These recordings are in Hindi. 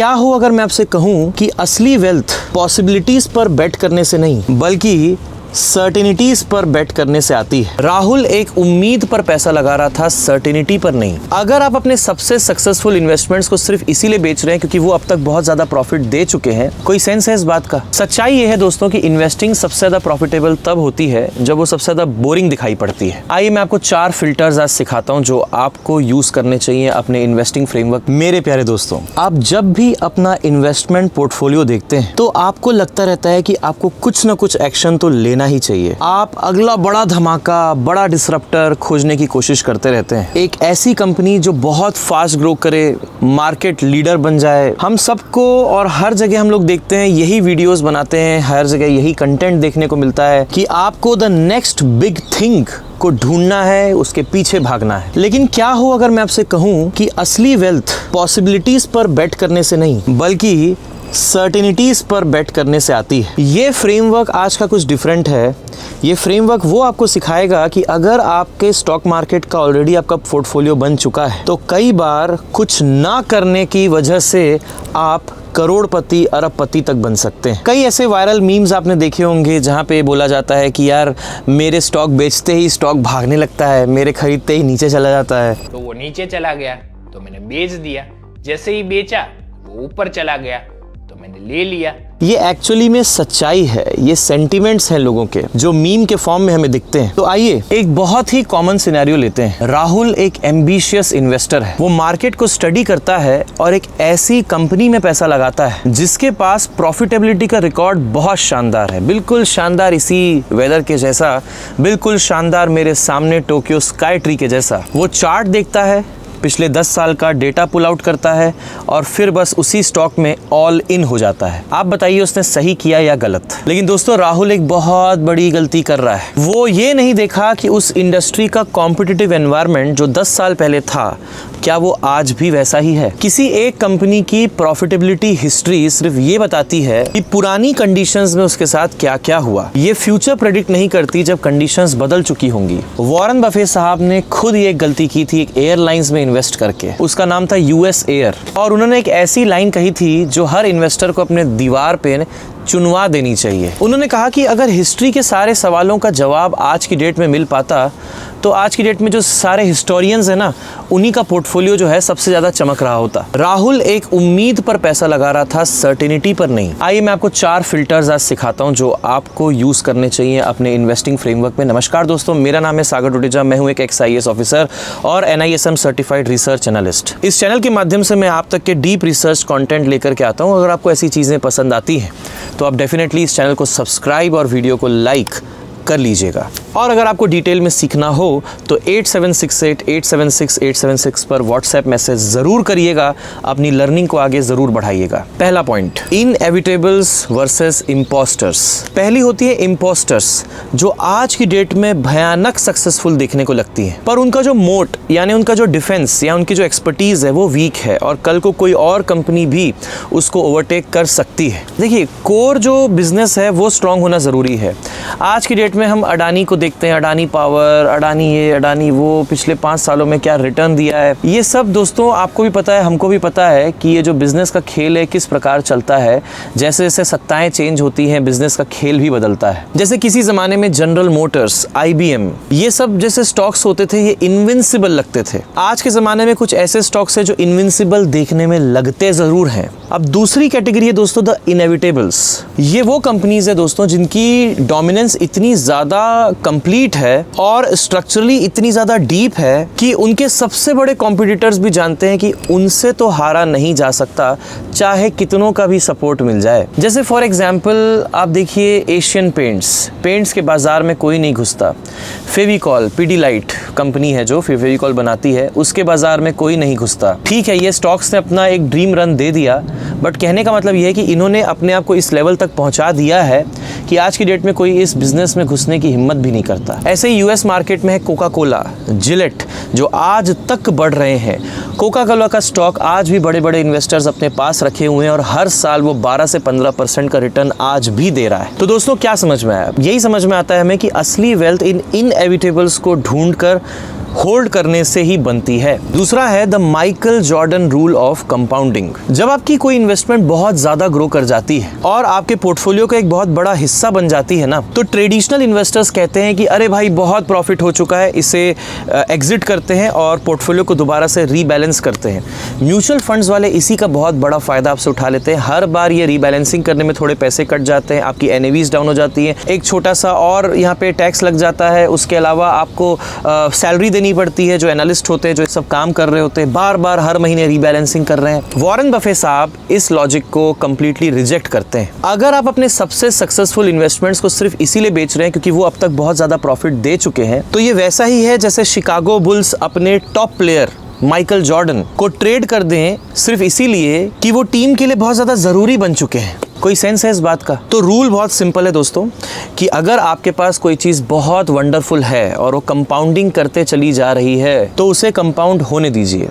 क्या हो अगर मैं आपसे कहूं कि असली वेल्थ पॉसिबिलिटीज पर बेट करने से नहीं बल्कि सर्टेनिटीज पर बेट करने से आती है। राहुल एक उम्मीद पर पैसा लगा रहा था, सर्टेनिटी पर नहीं। अगर आप अपने सबसे सक्सेसफुल इन्वेस्टमेंट्स को सिर्फ इसीलिए बेच रहे हैं क्योंकि वो अब तक बहुत ज्यादा प्रॉफिट दे चुके हैं, कोई सेंस है इस बात का? सच्चाई ये है दोस्तों कि इन्वेस्टिंग सबसे ज्यादा प्रॉफिटेबल तब होती है जब वो सबसे ज्यादा बोरिंग दिखाई पड़ती है। आइए मैं आपको 4 फिल्टर्स आज सिखाता हूं जो आपको यूज करने चाहिए अपने इन्वेस्टिंग फ्रेमवर्क। मेरे प्यारे दोस्तों, आप जब भी अपना इन्वेस्टमेंट पोर्टफोलियो देखते हैं तो आपको लगता रहता है कि आपको कुछ ना कुछ एक्शन तो लेना ही चाहिए। आप अगला बड़ा धमाका, बड़ा डिसरप्टर खोजने की कोशिश करते रहते हैं। एक ऐसी कंपनी जो बहुत फास्ट ग्रो करे, मार्केट लीडर बन जाए। हम सबको और हर जगह हम लोग देखते हैं, यही वीडियोस बनाते हैं, हर जगह यही कंटेंट देखने को मिलता है कि आपको द नेक्स्ट बिग थिंग को ढूंढना है, उसके पीछे भागना है। लेकिन क्या हो अगर मैं आपसे कहूं कि असली वेल्थ पॉसिबिलिटीज पर बेट करने से नहीं बल्कि सर्टेनिटीज पर बेट करने से आती है। ये फ्रेमवर्क आज का कुछ डिफरेंट है। ये फ्रेमवर्क वो आपको सिखाएगा कि अगर आपके स्टॉक मार्केट का ऑलरेडी आपका पोर्टफोलियो बन चुका है तो कई बार कुछ ना करने की वजह से आप करोड़पति अरबपति तक बन सकते हैं। कई ऐसे वायरल मीम्स आपने देखे होंगे जहां पे बोला जाता है कि यार मेरे स्टॉक बेचते ही स्टॉक भागने लगता है, मेरे खरीदते ही नीचे चला जाता है। तो वो नीचे चला गया तो मैंने बेच दिया, जैसे ही बेचा वो ऊपर चला गया तो मैंने ले लिया। ये एक्चुअली में सच्चाई है, ये सेंटिमेंट्स हैं लोगों के जो मीम के फॉर्म में हमें दिखते हैं। तो आइए एक बहुत ही कॉमन सिनेरियो लेते हैं। राहुल एक एम्बिशियस इन्वेस्टर है। वो मार्केट को स्टडी करता है और एक ऐसी कंपनी में पैसा लगाता है जिसके पास प्रॉफिटेबिलिटी का रिकॉर्ड बहुत शानदार है, बिल्कुल शानदार, इसी वेदर के जैसा, बिल्कुल शानदार मेरे सामने टोक्यो स्काई ट्री के जैसा। वो चार्ट देखता है, पिछले 10 साल का डेटा पुल आउट करता है और फिर बस उसी स्टॉक में ऑल इन हो जाता है। आप बताइए उसने सही किया या गलत? लेकिन दोस्तों राहुल एक बहुत बड़ी गलती कर रहा है। वो ये नहीं देखा कि उस इंडस्ट्री का कॉम्पिटिटिव एनवायरनमेंट जो 10 साल पहले था क्या वो आज भी वैसा ही है। किसी एक कंपनी की प्रॉफिटेबिलिटी हिस्ट्री सिर्फ ये बताती है कि पुरानी कंडीशंस में उसके साथ क्या क्या हुआ। ये फ्यूचर प्रेडिक्ट नहीं करती जब कंडीशंस बदल चुकी होंगी। वॉरेन बफेट साहब ने खुद ये एक गलती की थी एक एयरलाइंस में इन्वेस्ट करके। उसका नाम था यूएस एयर और उन्होंने एक ऐसी लाइन कही थी जो हर इन्वेस्टर को अपने दीवार पे चुनवा देनी चाहिए। उन्होंने कहा कि अगर हिस्ट्री के सारे सवालों का जवाब आज की डेट में मिल पाता तो आज की डेट में जो सारे हिस्टोरियंस है ना, उन्हीं का पोर्टफोलियो जो है सबसे ज्यादा चमक रहा होता। राहुल एक उम्मीद पर पैसा लगा रहा था, सर्टेनिटी पर नहीं। आइए मैं आपको 4 फिल्टर्स आज सिखाता हूं जो आपको यूज करने चाहिए अपने इन्वेस्टिंग फ्रेमवर्क में। नमस्कार दोस्तों, मेरा नाम है सागर डोडेजा, मैं हूं एक XIAS ऑफिसर और NISM सर्टिफाइड रिसर्च एनालिस्ट। इस चैनल के माध्यम से मैं आप तक के डीप रिसर्च कंटेंट लेकर के आता हूं। अगर आपको ऐसी चीजें पसंद आती हैं तो आप डेफिनेटली इस चैनल को सब्सक्राइब और वीडियो को लाइक कर लीजिएगा। और अगर आपको डिटेल में सीखना हो तो 8768876876 पर व्हाट्सएप मैसेज जरूर करिएगा, अपनी लर्निंग को आगे जरूर बढ़ाइएगा। पहला पॉइंट, इनएविटेबल्स वर्सेस इम्पोस्टर्स। पहली होती है इम्पोस्टर्स जो आज की डेट में भयानक सक्सेसफुल देखने को लगती है पर उनका जो मोट यानी उनका जो डिफेंस या उनकी जो एक्सपर्टीज है वो वीक है और कल को कोई और कंपनी भी उसको ओवरटेक कर सकती है। देखिए कोर जो बिजनेस है वो स्ट्रांग होना जरूरी है। आज की डेट में हम अडानी को देखते हैं, अडानी पावर, अडानी ये, अडानी वो, पिछले 5 सालों में क्या रिटर्न दिया है। ये सब दोस्तों आपको भी पता है, हमको भी पता है कि ये जो बिजनेस का खेल है किस प्रकार चलता है। जैसे जैसे सत्ताएं चेंज होती हैं बिजनेस का खेल भी बदलता है। जैसे किसी जमाने में जनरल मोटर्स, IBM, ये सब जैसे स्टॉक्स होते थे ये इनविंसिबल लगते थे। आज के जमाने में कुछ ऐसे स्टॉक्स है जो इनविंसिबल देखने में लगते जरूर हैं। अब दूसरी कैटेगरी है दोस्तों द इनएविटेबल्स। ये वो कंपनीज है दोस्तों जिनकी डोमिनेंस इतनी ज्यादा कंप्लीट है और स्ट्रक्चरली इतनी ज्यादा डीप है कि उनके सबसे बड़े कॉम्पिटिटर्स भी जानते हैं कि उनसे तो हारा नहीं जा सकता चाहे कितनों का भी सपोर्ट मिल जाए। जैसे फॉर एग्जांपल आप देखिए एशियन पेंट्स के बाजार में कोई नहीं घुसता। फेविकॉल, पीडीलाइट कंपनी है जो फेविकॉल बनाती है, उसके बाजार में कोई नहीं घुसता। ठीक है, ये स्टॉक्स ने अपना एक ड्रीम रन दे दिया बट कहने का मतलब ये है कि इन्होंने अपने आप को इस लेवल तक पहुंचा दिया है कि आज की डेट में कोई इस बिजनेस में घुसने की हिम्मत भी नहीं करता। ऐसे ही यूएस मार्केट में है कोका कोला, जिलेट, जो आज तक बढ़ रहे हैं। कोका कोला का स्टॉक आज भी बड़े बड़े इन्वेस्टर्स अपने पास रखे हुए हैं और हर साल वो 12 से 15% का रिटर्न आज भी दे रहा है। तो दोस्तों क्या समझ में आया? यही समझ में आता है हमें कि असली वेल्थ इन इनएविटेबल्स को ढूंढकर होल्ड करने से ही बनती है। दूसरा है the Michael Jordan rule of compounding. जब आपकी कोई इन्वेस्टमेंट बहुत ज्यादा ग्रो कर जाती है और आपके पोर्टफोलियो का एक बहुत बड़ा हिस्सा बन जाती है ना, तो ट्रेडिशनल इन्वेस्टर्स कहते हैं कि अरे भाई बहुत प्रॉफिट हो चुका है, इसे एग्जिट करते हैं और पोर्टफोलियो को दोबारा से रीबैलेंस करते हैं। म्यूचुअल फंड्स वाले इसी का बहुत बड़ा फायदा आपसे उठा लेते हैं। हर बार ये रीबैलेंसिंग करने में थोड़े पैसे कट जाते हैं, आपकी एनएवीज डाउन हो जाती है, एक छोटा सा और यहाँ पे टैक्स लग जाता है, उसके अलावा आपको सैलरी देनी पड़ती है। जो एनालिस्ट होते हैं, जो सब काम कर रहे होते हैं, बार बार हर महीने रीबैलेंसिंग कर रहे हैं। वॉरेन बफे साहब इस लॉजिक को कंप्लीटली रिजेक्ट करते हैं। अगर आप अपने सबसे सक्सेसफुल इन्वेस्टमेंट्स को सिर्फ इसीलिए बेच रहे हैं क्योंकि वो अब तक बहुत ज्यादा प्रॉफिट दे चुके हैं, तो ये वैसा ही है जैसे शिकागो बुल्स अपने टॉप प्लेयर माइकल जॉर्डन को ट्रेड कर दें सिर्फ इसीलिए कि वो टीम के लिए बहुत ज्यादा जरूरी बन चुके हैं। कोई सेंस है इस बात का? तो रूल बहुत सिंपल है दोस्तों, कि अगर आपके पास कोई चीज़ बहुत वंडरफुल है और वो कंपाउंडिंग करते चली जा रही है, तो उसे कंपाउंड होने दीजिए।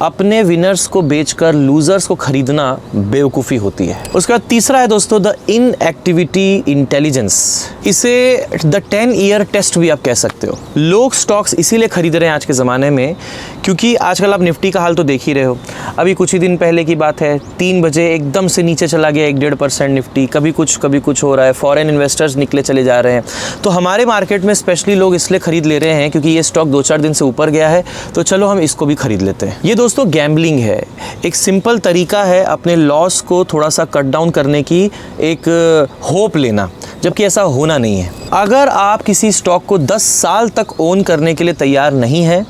अपने विनर्स को बेचकर लूजर्स को खरीदना बेवकूफ़ी होती है। उसके बाद तीसरा है दोस्तों द इनएक्टिविटी इंटेलिजेंस। इसे द 10 ईयर टेस्ट भी आप कह सकते हो। लोग स्टॉक्स इसीलिए खरीद रहे हैं आज के ज़माने में क्योंकि आजकल आप निफ्टी का हाल तो देख ही रहे हो। अभी कुछ ही दिन पहले की बात है, 3 बजे एकदम से नीचे चला गया 1-1.5% निफ्टी। कभी कुछ हो रहा है, फॉरेन इन्वेस्टर्स निकले चले जा रहे हैं। तो हमारे मार्केट में स्पेशली लोग इसलिए खरीद ले रहे हैं क्योंकि ये स्टॉक 2-4 दिन से ऊपर गया है, तो चलो हम इसको भी खरीद लेते हैं। ये दोस्तों गैम्बलिंग है, एक सिंपल तरीका है अपने लॉस को थोड़ा सा कट डाउन करने की, एक होप लेना, जबकि ऐसा होना नहीं है। अगर आप किसी स्टॉक को 10 साल तक ओन करने के लिए तैयार नहीं है,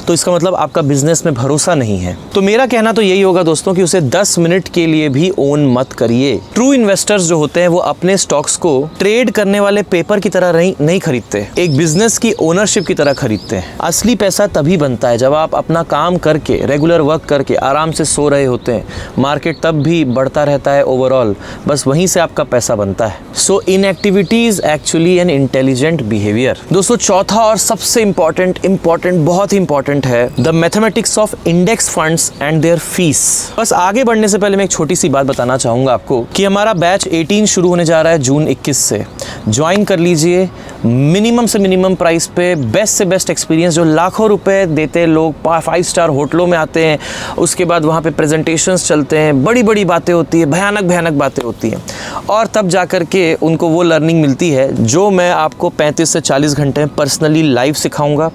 तो इसका मतलब आपका बिजनेस में भरोसा नहीं है। तो मेरा कहना तो यही होगा दोस्तों कि उसे 10 मिनट के लिए भी ओन मत करिए। ट्रू इन्वेस्टर्स जो होते हैं वो अपने स्टॉक्स को ट्रेड करने वाले पेपर की तरह नहीं खरीदते, एक बिजनेस की ओनरशिप की तरह खरीदते हैं। असली पैसा तभी बनता है जब आप अपना काम करके, रेगुलर वर्क करके आराम से सो रहे होते हैं। मार्केट तब भी बढ़ता रहता है ओवरऑल, बस वहीं से आपका पैसा बनता है। So inactivity is actually an intelligent behaviour. दोस्तों चौथा और सबसे इंपॉर्टेंट बहुत ही इंपॉर्टेंट है the mathematics of index funds and their fees. बस आगे बढ़ने से पहले मैं एक छोटी सी बात बताना चाहूंगा आपको कि हमारा बैच 18 शुरू होने जा रहा है जून 21 से। ज्वाइन कर लीजिए। मिनिमम से मिनिमम प्राइस पे बेस्ट से बेस्ट एक्सपीरियंस, जो लाखों रुपए देते लोग 5 स्टार होटलों में आते हैं, उसके बाद वहाँ पे प्रेजेंटेशंस चलते हैं, बड़ी बड़ी बातें होती है, भयानक बातें होती हैं, और तब जा कर के उनको वो लर्निंग मिलती है जो मैं आपको 35 से 40 घंटे पर्सनली लाइव सिखाऊंगा।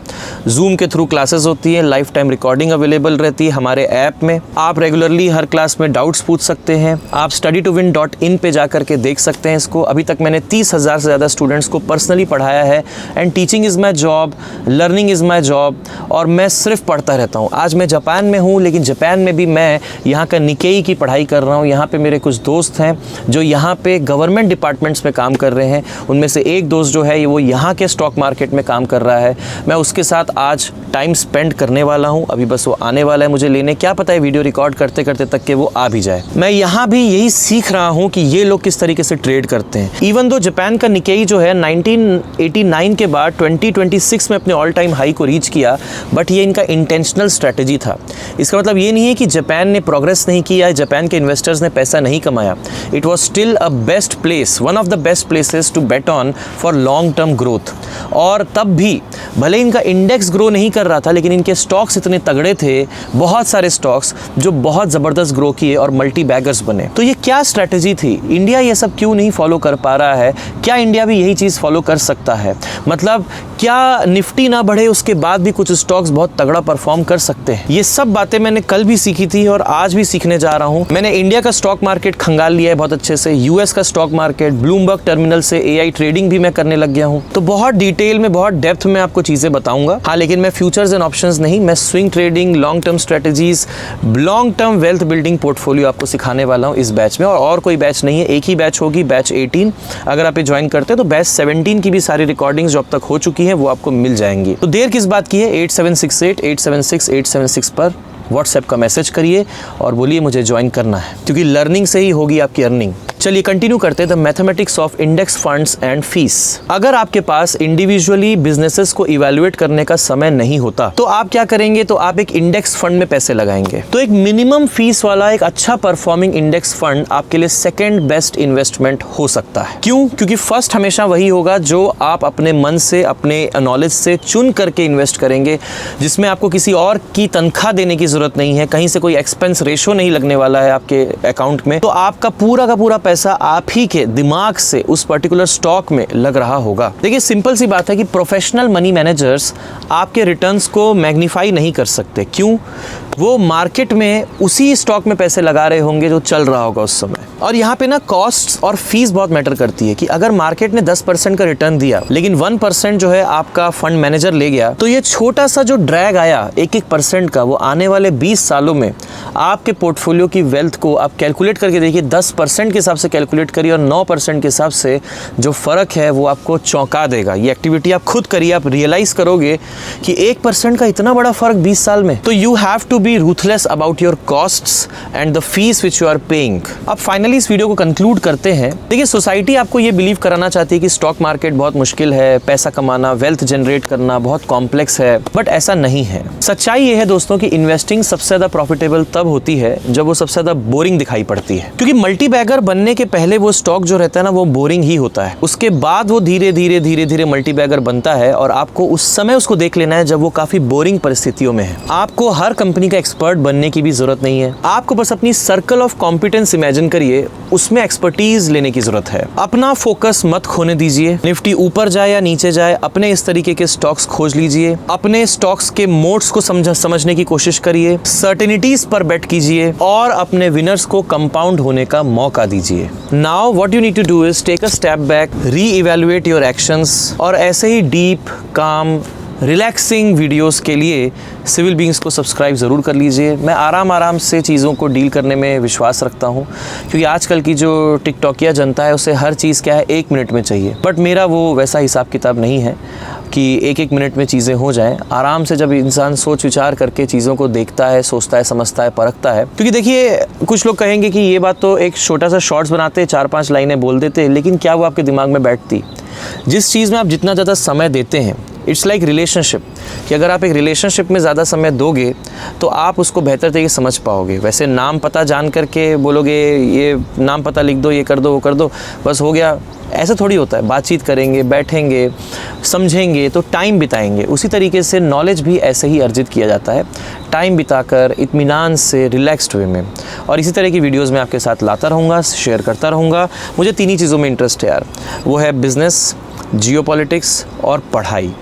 जूम के थ्रू क्लासेस होती है, लाइफ टाइम रिकॉर्डिंग अवेलेबल रहती है हमारे ऐप में। आप रेगुलरली हर क्लास में डाउट्स पूछ सकते हैं। आप study2win.in पे जा करके देख सकते हैं इसको। अभी तक मैंने 30,000 से ज़्यादा स्टूडेंट्स को पर्सनली पढ़ाया है। And teaching is my job, learning is my job, और मैं सिर्फ पढ़ता रहता हूँ। आज मैं जापान में हूँ, लेकिन जापान में भी मैं यहाँ का निकेई की पढ़ाई कर रहा हूँ। यहाँ पे मेरे कुछ दोस्त हैं जो यहाँ पे गवर्नमेंट डिपार्टमेंट्स में काम कर रहे हैं। उनमें से एक दोस्त जो है वो यहाँ के स्टॉक मार्केट में काम कर रहा है। मैं उसके साथ आज टाइम स्पेंड करने वाला हूँ। अभी बस वो आने वाला है मुझे लेने। क्या पता है वीडियो रिकॉर्ड करते करते तक के वो आ भी जाए। मैं यहाँ भी यही सीख रहा हूँ कि ये लोग किस तरीके से ट्रेड करते हैं। इवन दो जापान का निकेई जो है 1989 के बाद 2026 में अपने ऑल टाइम हाई को रीच किया, बट ये इनका इंटेंशनल स्ट्रैटेजी था। इसका मतलब ये नहीं है कि जापान ने प्रोग्रेस नहीं किया, जापान के इन्वेस्टर्स ने पैसा नहीं कमाया। It was still a best place, one of the best places to bet on for long term growth. और तब भी भले इनका इंडेक्स ग्रो नहीं कर रहा था, लेकिन इनके स्टॉक्स इतने तगड़े थे, बहुत सारे स्टॉक्स जो बहुत ज़बरदस्त ग्रो किए और मल्टी बैगर्स बने। तो ये क्या स्ट्रैटेजी थी? इंडिया ये सब क्यों नहीं फॉलो कर पा रहा है? क्या इंडिया भी यही चीज़ फॉलो कर सकता है? मतलब क्या निफ्टी ना बढ़े उसके बाद भी कुछ स्टॉक्स बहुत तगड़ा परफॉर्म कर सकते हैं? ये सब बातें मैंने कल भी सीखी थी और आज भी सीखने जा रहा हूँ। मैंने इंडिया का स्टॉक मार्केट खंगाल लिया है बहुत अच्छे से, यूएस का स्टॉक मार्केट, ब्लूमबर्ग टर्मिनल से एआई ट्रेडिंग भी मैं करने लग गया हूँ। तो बहुत डिटेल में, बहुत डेप्थ में आपको चीज़ें बताऊंगा। हाँ, लेकिन मैं फ्यूचर्स एंड ऑप्शंस नहीं, मैं swing trading, long term strategies, long term wealth building portfolio आपको सिखाने वाला हूँ इस बैच में। और कोई बैच नहीं है, एक ही बैच होगी, बैच 18। अगर आप ये ज्वाइन करते हैं तो बैच 17 की भी सारी रिकॉर्डिंग्स जो अब तक हो चुकी हैं वो आपको मिल जाएंगी। तो देर किस बात की है? 8768876876 पर व्हाट्सएप का मैसेज करिए और बोलिए मुझे ज्वाइन करना है, क्योंकि लर्निंग से ही होगी आपकी अर्निंग। चलिए कंटिन्यू करते हैं the mathematics of index funds and fees. अगर आपके पास इंडिविजुअली बिजनेसेस को इवैल्यूएट करने का समय नहीं होता तो आप क्या करेंगे, तो आप एक इंडेक्स फंड में पैसे लगाएंगे। तो एक मिनिमम फीस वाला एक अच्छा परफॉर्मिंग इंडेक्स फंड आपके लिए सेकंड बेस्ट इन्वेस्टमेंट हो सकता है। क्यों? क्योंकि फर्स्ट हमेशा वही होगा जो आप अपने मन से, अपने नॉलेज से चुन करके इन्वेस्ट करेंगे, जिसमें आपको किसी और की तनख्वाह देने की जरूरत नहीं है, कहीं से कोई एक्सपेंस रेशो नहीं लगने वाला है आपके अकाउंट में। तो आपका पूरा का पूरा पैसा आप ही के दिमाग से उस पर्टिकुलर स्टॉक में लग रहा होगा। देखिए सिंपल सी बात है कि प्रोफेशनल मनी मैनेजर्स आपके रिटर्न्स को मैग्नीफाई नहीं कर सकते। क्यों? वो मार्केट में उसी स्टॉक में पैसे लगा रहे होंगे जो चल रहा होगा उस समय। और यहाँ पे ना कॉस्ट्स और फीस बहुत मैटर करती है कि अगर मार्केट ने 10% का रिटर्न दिया लेकिन 1% जो है आपका फंड मैनेजर ले गया, तो ये छोटा सा जो ड्रैग आया 1% का, वो आने वाले 20 सालों में आपके पोर्टफोलियो की वेल्थ को आप कैलकुलेट करके देखिए, 10% के हिसाब से कैलकुलेट करिए और 9% के हिसाब से जो फर्क है वो आपको चौंका देगा। ये एक्टिविटी आप खुद करिए, आप रियलाइज करोगे कि 1% का इतना बड़ा फर्क 20 साल में। तो you have to be ruthless about your costs and the fees which you are paying. अब फाइनली इस वीडियो को कंक्लूड करते हैं। देखिए सोसाइटी आपको ये बिलीव कराना चाहती है कि स्टॉक मार्केट बहुत मुश्किल है, पैसा कमाना, वेल्थ जनरेट करना बहुत कॉम्प्लेक्स है, बट ऐसा नहीं है। सच्चाई ये है दोस्तों कि इन्वेस्टिंग सबसे ज्यादा प्रॉफिटेबल तब होती है जब वो सबसे ज्यादा बोरिंग दिखाई पड़ती है। क्योंकि मल्टी बैगर बनने के पहले वो स्टॉक जो रहता है ना, वो बोरिंग ही होता है। उसके बाद वो धीरे धीरे मल्टी बैगर बनता है और आपको उस समय उसको देख लेना है जब वो काफी बोरिंग परिस्थितियों में है। आपको हर कंपनी का एक्सपर्ट बनने की भी जरूरत नहीं है, आपको बस अपनी सर्कल ऑफ कॉम्पिटेंस इमेजिन करिए, उसमें एक्सपर्टीज लेने की जरूरत है। अपना फोकस मत खोने दीजिए। निफ्टी ऊपर जाए या नीचे जाए, अपने इस तरीके के स्टॉक्स खोज लीजिए, अपने स्टॉक्स के मोड्स को समझने की कोशिश करिए, सर्टेनिटीज पर बेट कीजिए और अपने विनर्स को कंपाउंड होने का मौका दीजिए। Now what you need to do is take a step back, reevaluate your actions और ऐसे ही डीप, काम, रिलैक्सिंग वीडियोस के लिए सिविल बीइंग्स को सब्सक्राइब ज़रूर कर लीजिए। मैं आराम से चीज़ों को डील करने में विश्वास रखता हूँ, क्योंकि आजकल की जो टिकटॉकिया जनता है उसे हर चीज़ क्या है 1 मिनट में चाहिए, बट मेरा वो वैसा हिसाब किताब नहीं है कि 1-1 मिनट में चीज़ें हो जाएं। आराम से जब इंसान सोच विचार करके चीज़ों को देखता है, सोचता है, समझता है, परखता है। क्योंकि देखिए कुछ लोग कहेंगे कि ये बात तो एक छोटा सा शॉर्ट्स बनाते, 4-5 लाइनें बोल देते, लेकिन क्या वो आपके दिमाग में बैठती? जिस चीज़ में आप जितना ज़्यादा समय देते हैं, इट्स लाइक रिलेशनशिप, कि अगर आप एक रिलेशनशिप में ज़्यादा समय दोगे तो आप उसको बेहतर तरीके से समझ पाओगे। वैसे नाम पता जान करके बोलोगे ये नाम पता लिख दो, ये कर दो, वो कर दो, बस हो गया, ऐसा थोड़ी होता है। बातचीत करेंगे, बैठेंगे, समझेंगे तो टाइम बिताएंगे। उसी तरीके से नॉलेज भी ऐसे ही अर्जित किया जाता है, टाइम बिताकर, इत्मीनान से, रिलैक्स्ड वे में। और इसी तरह की वीडियोस मैं आपके साथ लाता रहूँगा, शेयर करता रहूँगा। मुझे 3 ही चीज़ों में इंटरेस्ट है यार, वो है बिजनेस, जियोपॉलिटिक्स और पढ़ाई।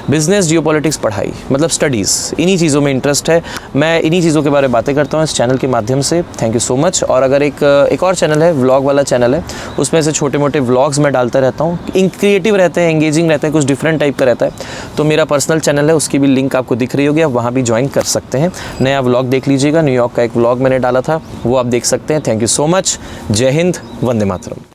बिजनेस, जियोपॉलिटिक्स, पढ़ाई मतलब स्टडीज़, इन्हीं चीज़ों में इंटरेस्ट है। मैं इन्हीं चीज़ों के बारे में बातें करता हूँ इस चैनल के माध्यम से। Thank you so much. और अगर एक और चैनल है, व्लॉग वाला चैनल है, उसमें से छोटे मोटे व्लॉग्स मैं डालता रहता हूँ। क्रिएटिव रहते हैं, एंगेजिंग रहते हैं, कुछ डिफरेंट टाइप का रहता है। तो मेरा पर्सनल चैनल है, उसकी भी लिंक आपको दिख रही होगी, आप वहाँ भी ज्वाइन कर सकते हैं। नया व्लॉग देख लीजिएगा, न्यूयॉर्क का एक व्लॉग मैंने डाला था, वो आप देख सकते हैं। Thank you so much. जय हिंद, वंदे मातरम।